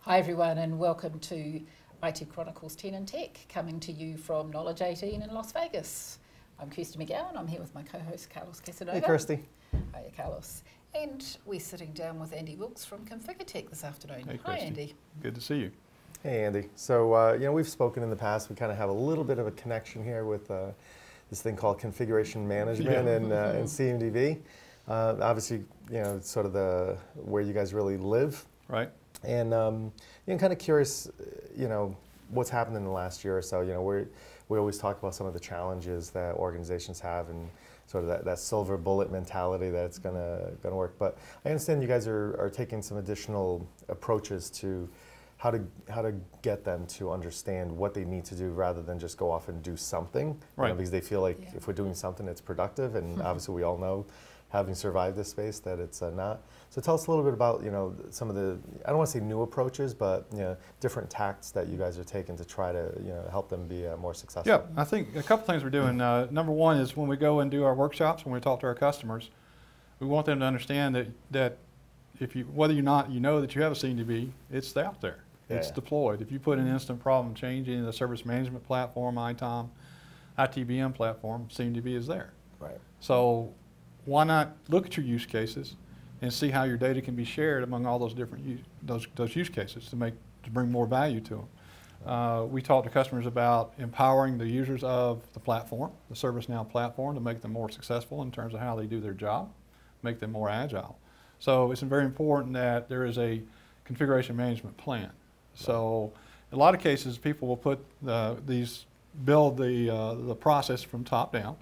Hi everyone, and welcome to IT Chronicles 10 and Tech, coming to you from Knowledge 18 in Las Vegas. I'm Kirsty McGowan. I'm here with my co-host Carlos Casanova. Hey Kirsty. Hi Carlos. And we're sitting down with Andy Wilkes from ConfigureTek this afternoon. Hey, Hi Andy. Good to see you. Hey Andy. So we've spoken in the past. We kind of have a little bit of a connection here with this thing called configuration management and CMDB. Obviously, it's sort of where you guys really live. Right. And kind of curious, what's happened in the last year or so. We always talk about some of the challenges that organizations have and sort of that silver bullet mentality that's gonna work. But I understand you guys are taking some additional approaches to how to get them to understand what they need to do rather than just go off and do something. Right. Because they feel like if we're doing something, it's productive, and obviously we all know, having survived this space, that it's not. So tell us a little bit about some of the, I don't want to say new approaches, but different tacts that you guys are taking to try to help them be more successful. Yeah, I think a couple things we're doing. Number one is when we go and do our workshops, when we talk to our customers, we want them to understand that if whether or not you know that you have a CMDB, it's out there. It's deployed. If you put an instant problem change in the service management platform, ITOM, ITBM platform, CMDB is there. Right. So why not look at your use cases and see how your data can be shared among all those different those use cases to bring more value to them. We talk to customers about empowering the users of the platform, the ServiceNow platform, to make them more successful in terms of how they do their job, make them more agile. So it's very important that there is a configuration management plan. So in a lot of cases, people will put build the process from top down,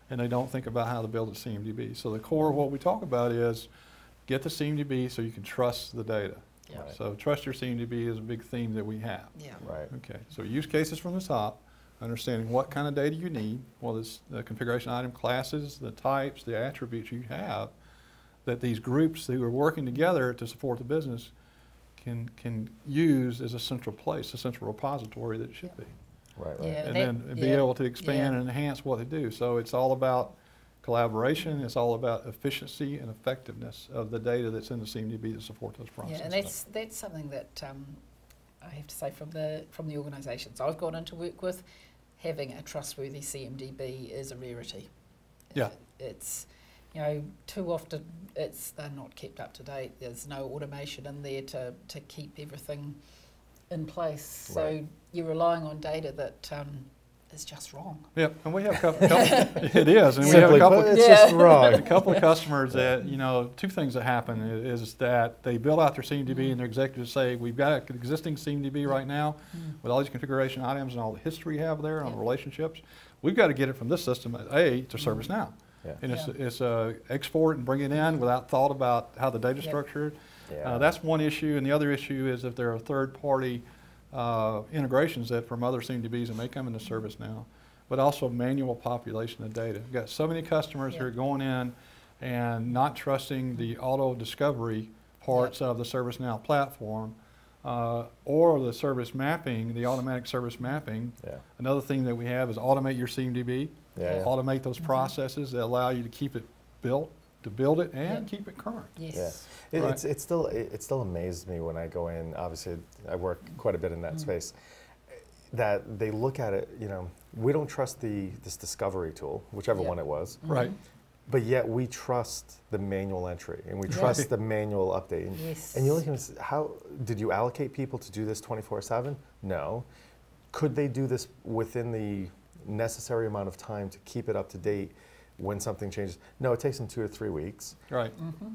and they don't think about how to build a CMDB. So the core of what we talk about is get the CMDB so you can trust the data. Yeah. Right. So trust your CMDB is a big theme that we have. Yeah. Right. Okay, so use cases from the top, understanding what kind of data you need, well, it's the configuration item classes, the types, the attributes you have, that these groups who are working together to support the business can use as a central place, a central repository that it should be. Right. Right. Yeah. And then be able to expand and enhance what they do. So it's all about collaboration, it's all about efficiency and effectiveness of the data that's in the CMDB to support those processes. Yeah, and that's something that I have to say from the organisations I've gone into work with, having a trustworthy CMDB is a rarity. Yeah. It's too often they're not kept up to date. There's no automation in there to keep everything in place. So Right. you're relying on data that is just wrong. Yeah, and we have a couple it is, and Simply we have a couple. put, it's just wrong. A couple of customers that, two things that happen is that they build out their CMDB and their executives say, we've got an existing CMDB right now with all these configuration items and all the history you have there and all the relationships. We've got to get it from this system A to ServiceNow. Yeah. And it's export and bring it in without thought about how the data is structured. Yeah. That's one issue, and the other issue is if there are third-party integrations that from other CMDBs that may come into ServiceNow, but also manual population of data. We've got so many customers who are going in and not trusting the auto discovery parts of the ServiceNow platform or the service mapping, the automatic service mapping. Yeah. Another thing that we have is automate your CMDB, automate those processes that allow you to keep it built, to build it and keep it current. Yes. Yeah. Right. It still amazes me when I go in. Obviously, I work quite a bit in that space. That they look at it. We don't trust this discovery tool, whichever one it was. Right. But yet we trust the manual entry and we trust the manual update. And, Yes. and you look at how did you allocate people to do this 24/7? No. Could they do this within the necessary amount of time to keep it up to date when something changes? No, it takes them 2 or 3 weeks. Right.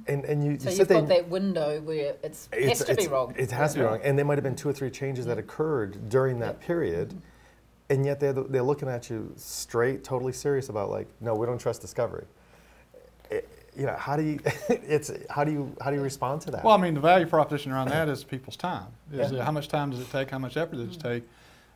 And you So sit you've there got that window where it has to be wrong. It has to be wrong. And there might have been 2 or 3 changes that occurred during that period. And yet they're looking at you straight, totally serious about like, no, we don't trust discovery. How do you respond to that? Well, I mean, the value proposition around that is people's time. How much time does it take? How much effort does it take?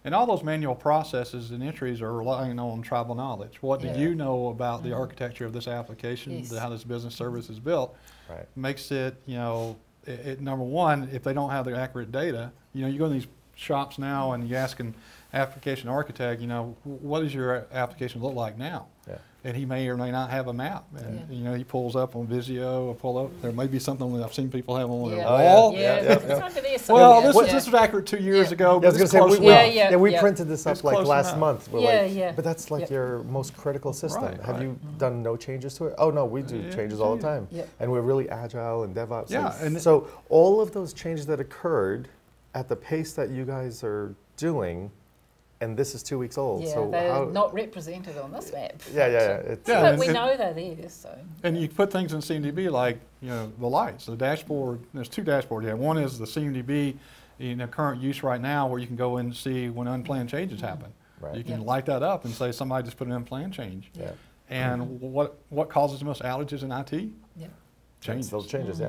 And all those manual processes and entries are relying on tribal knowledge. What do you know about the architecture of this application, how this business service is built? Right. Makes it, number one, if they don't have the accurate data, you go in these shops now and you ask an application architect, what does your application look like now? Yeah. And he may or may not have a map. And, he pulls up on Visio or pull up. There may be something that I've seen people have on their wall. It's under there Well, somewhere. this was accurate 2 years ago. I was But going it's to close enough. we printed this up like last enough. month. We're but that's like your most critical system. Right, Have right. you done no changes to it? Oh no, we do changes all the time. And we're really agile and DevOps. Yeah, and so all of those changes that occurred at the pace that you guys are doing, and this is 2 weeks old. Yeah, so they're not represented on this map. Yeah, But we know they're there. So. And you put things in CMDB like, the lights, the dashboard. There's 2 dashboards here. One is the CMDB in current use right now, where you can go in and see when unplanned changes happen. Right. You can light that up and say somebody just put an unplanned change. Yeah. And what causes the most outages in IT? Changes. Those changes,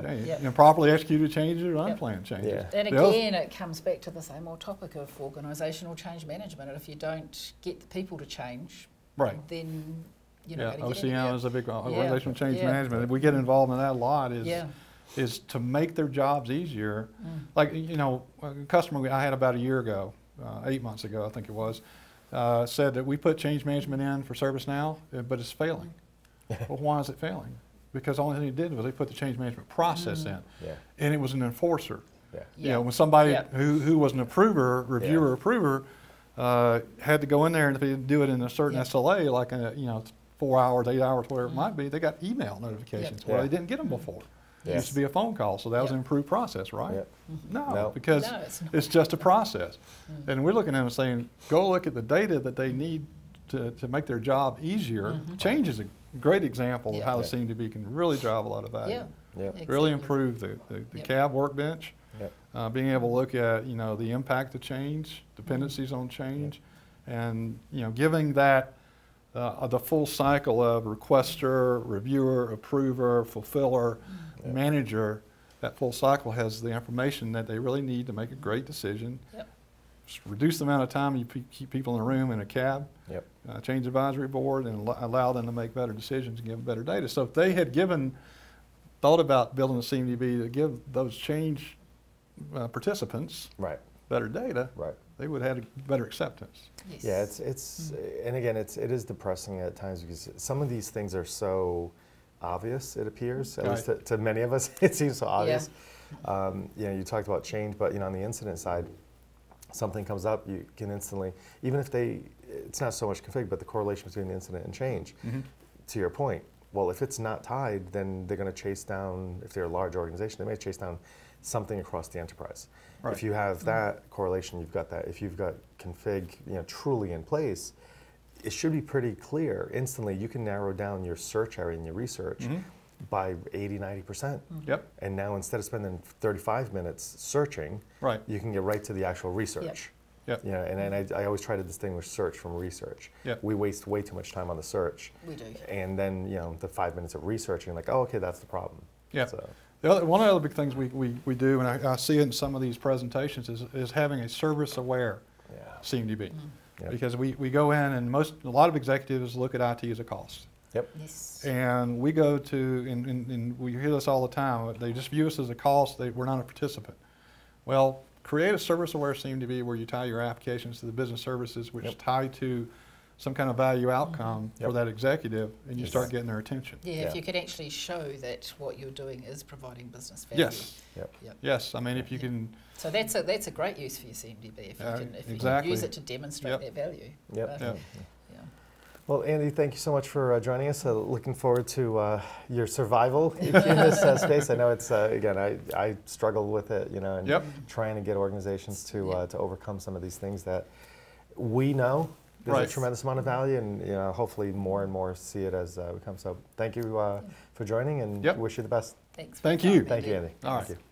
Properly executed changes or unplanned changes. And again, it comes back to the same old topic of organisational change management. And if you don't get the people to change, then you're not going to get OCM anywhere. is a big organizational change management. We get involved in that a lot. Is to make their jobs easier. Like, a customer I had about a year ago, 8 months ago, I think it was, said that we put change management in for ServiceNow, but it's failing. Well, why is it failing? Because the only thing they did was they put the change management process in, and it was an enforcer. When somebody who was an approver, reviewer, approver, had to go in there, and if they didn't do it in a certain SLA, like 4 hours, 8 hours, whatever it might be, they got email notifications. Well, they didn't get them before. It used to be a phone call, so that was an improved process, right? No, because it's just a process. And we're looking at them saying, go look at the data that they need to make their job easier. Change is a great example of how the CMDB can really drive a lot of value. Really improve the CAB workbench, being able to look at the impact of change, dependencies on change, and giving that the full cycle of requester, reviewer, approver, fulfiller, manager. That full cycle has the information that they really need to make a great decision. Just reduce the amount of time you keep people in a room in a cab, change advisory board, and allow them to make better decisions and give better data. So if they had thought about building a CMDB to give those change participants better data, they would have had a better acceptance. Yeah, it's and again, it is depressing at times because some of these things are so obvious, it appears, at least to many of us, it seems so obvious. You talked about change, but on the incident side, something comes up, you can instantly, even if it's not so much config, but the correlation between the incident and change, to your point, well, if it's not tied, then they're going to chase down, if they're a large organization, they may chase down something across the enterprise. If you have that correlation, you've got that. If you've got config truly in place, it should be pretty clear. Instantly, you can narrow down your search area and your research by 80–90%. And now instead of spending 35 minutes searching, you can get right to the actual research. And I always try to distinguish search from research. We waste way too much time on the search. We do. And then the 5 minutes of researching, like, oh, okay, that's the problem. So. One of the other big things we do, and I see it in some of these presentations, is having a service-aware CMDB. Because we go in, and a lot of executives look at IT as a cost. And we go to, and we hear this all the time, they just view us as a cost, we're not a participant. Well, create a service-aware CMDB where you tie your applications to the business services, which tie to some kind of value outcome for that executive, and you start getting their attention. If you can actually show that what you're doing is providing business value. Yes, I mean, if you can. So that's a great use for your CMDB, if you can use it to demonstrate that value. Well, Andy, thank you so much for joining us. Looking forward to your survival in this space. I know it's, again, I struggle with it, and trying to get organizations to overcome some of these things that we know there's a tremendous amount of value, and hopefully more and more see it as we come. So thank you for joining, and wish you the best. Thanks. Thank you. Thank you, Andy. All right. Thank you.